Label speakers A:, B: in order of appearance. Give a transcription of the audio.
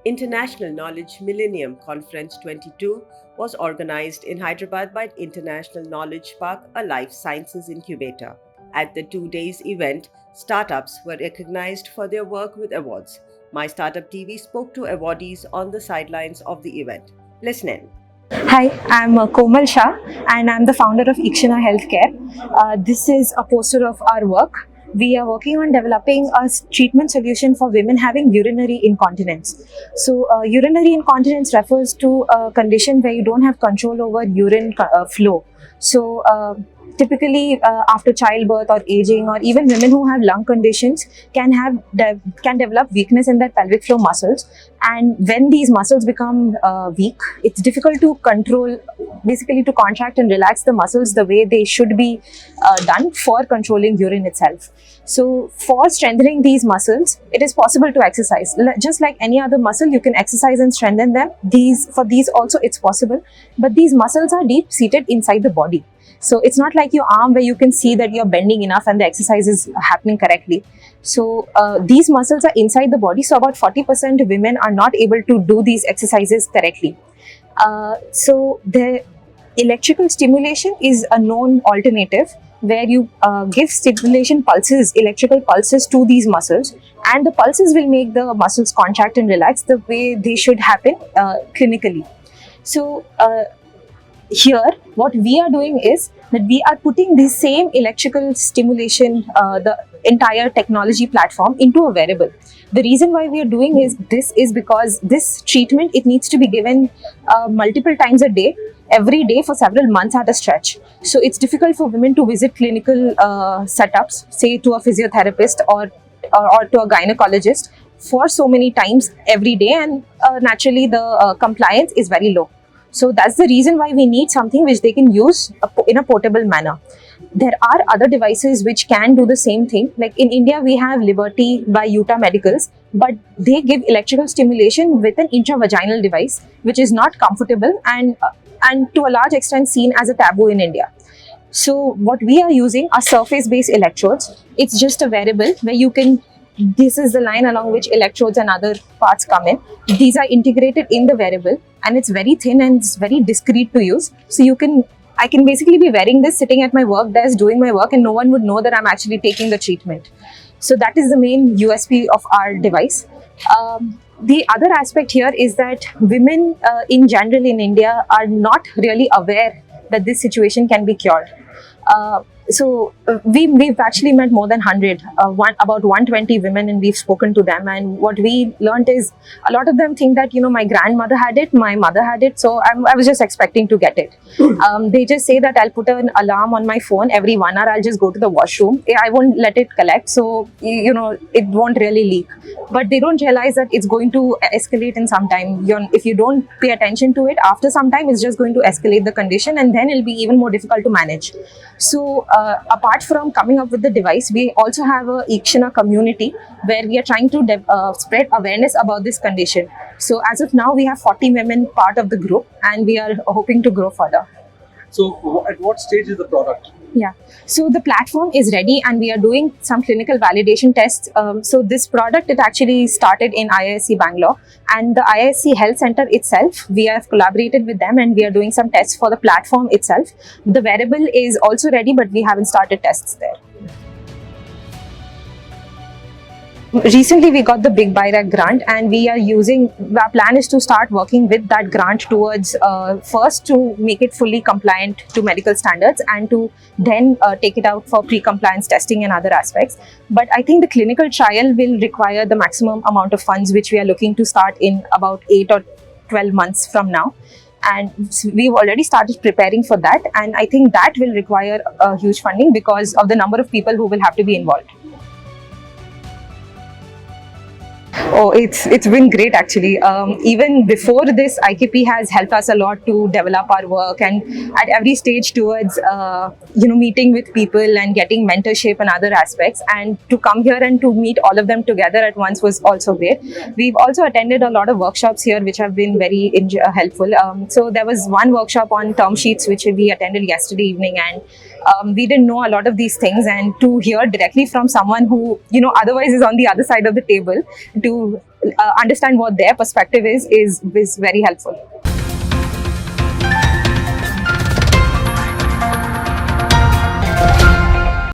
A: International Knowledge Millennium Conference 22 was organized in Hyderabad by International Knowledge Park, a life sciences incubator. At the 2 days event, startups were recognized for their work with awards. My Startup TV spoke to awardees on the sidelines of the event. Listen in.
B: Hi, I'm Komal Shah and I'm the founder of Ikshana Healthcare. This is a poster of our work. We are working on developing a treatment solution for women having urinary incontinence. So, urinary incontinence refers to a condition where you don't have control over urine flow. So, typically after childbirth or aging, or even women who have lung conditions can develop weakness in their pelvic floor muscles, and when these muscles become weak, it's difficult to control, basically to contract and relax the muscles the way they should be done for controlling urine itself. So for strengthening these muscles, it is possible to exercise. Just like any other muscle, you can exercise and strengthen them. For these also it's possible, but these muscles are deep seated inside the body. So it's not like your arm where you can see that you're bending enough and the exercise is happening correctly. So these muscles are inside the body. So about 40% of women are not able to do these exercises correctly. So the electrical stimulation is a known alternative where you give stimulation pulses, electrical pulses to these muscles, and the pulses will make the muscles contract and relax the way they should happen clinically. So here what we are doing is that we are putting the same electrical stimulation, the entire technology platform, into a wearable. The reason why we are doing this is because this treatment, it needs to be given multiple times a day, every day for several months at a stretch. So it's difficult for women to visit clinical setups, say to a physiotherapist or to a gynecologist for so many times every day, and naturally the compliance is very low. So that's the reason why we need something which they can use in a portable manner. There are other devices which can do the same thing. Like in India, we have Liberty by UTSAAH Medicals, but they give electrical stimulation with an intravaginal device, which is not comfortable and to a large extent seen as a taboo in India. So what we are using are surface-based electrodes. It's just a wearable where you can, this is the line along which electrodes and other parts come in. These are integrated in the wearable, and it's very thin and it's very discreet to use. So I can basically be wearing this sitting at my work desk doing my work, and no one would know that I'm actually taking the treatment. So that is the main USP of our device. The other aspect here is that women in general in India are not really aware that this situation can be cured. We've actually met more than 100, about 120 women, and we've spoken to them. And what we learned is a lot of them think that, my grandmother had it, my mother had it, so I was just expecting to get it. They just say that I'll put an alarm on my phone every 1 hour, I'll just go to the washroom. I won't let it collect, so, it won't really leak. But they don't realize that it's going to escalate in some time. If you don't pay attention to it, after some time, it's just going to escalate the condition, and then it'll be even more difficult to manage. So apart from coming up with the device, we also have a Ikshana community where we are trying to spread awareness about this condition. So as of now, we have 40 women part of the group, and we are hoping to grow further.
C: So at what stage is the product?
B: Yeah, so the platform is ready and we are doing some clinical validation tests. So this product, it actually started in IISc Bangalore, and the IISc Health Center itself, we have collaborated with them and we are doing some tests for the platform itself. The wearable is also ready, but we haven't started tests there. Recently, we got the Big BIRAC grant, and our plan is to start working with that grant towards first to make it fully compliant to medical standards, and to then take it out for pre-compliance testing and other aspects. But I think the clinical trial will require the maximum amount of funds, which we are looking to start in about 8 or 12 months from now. And we've already started preparing for that, and I think that will require huge funding because of the number of people who will have to be involved. Oh, it's been great actually. Even before this, IKP has helped us a lot to develop our work, and at every stage towards meeting with people and getting mentorship and other aspects. And to come here and to meet all of them together at once was also great. We've also attended a lot of workshops here, which have been very helpful. So there was one workshop on term sheets which we attended yesterday evening, and We didn't know a lot of these things, and to hear directly from someone who, otherwise is on the other side of the table, to understand what their perspective is very helpful.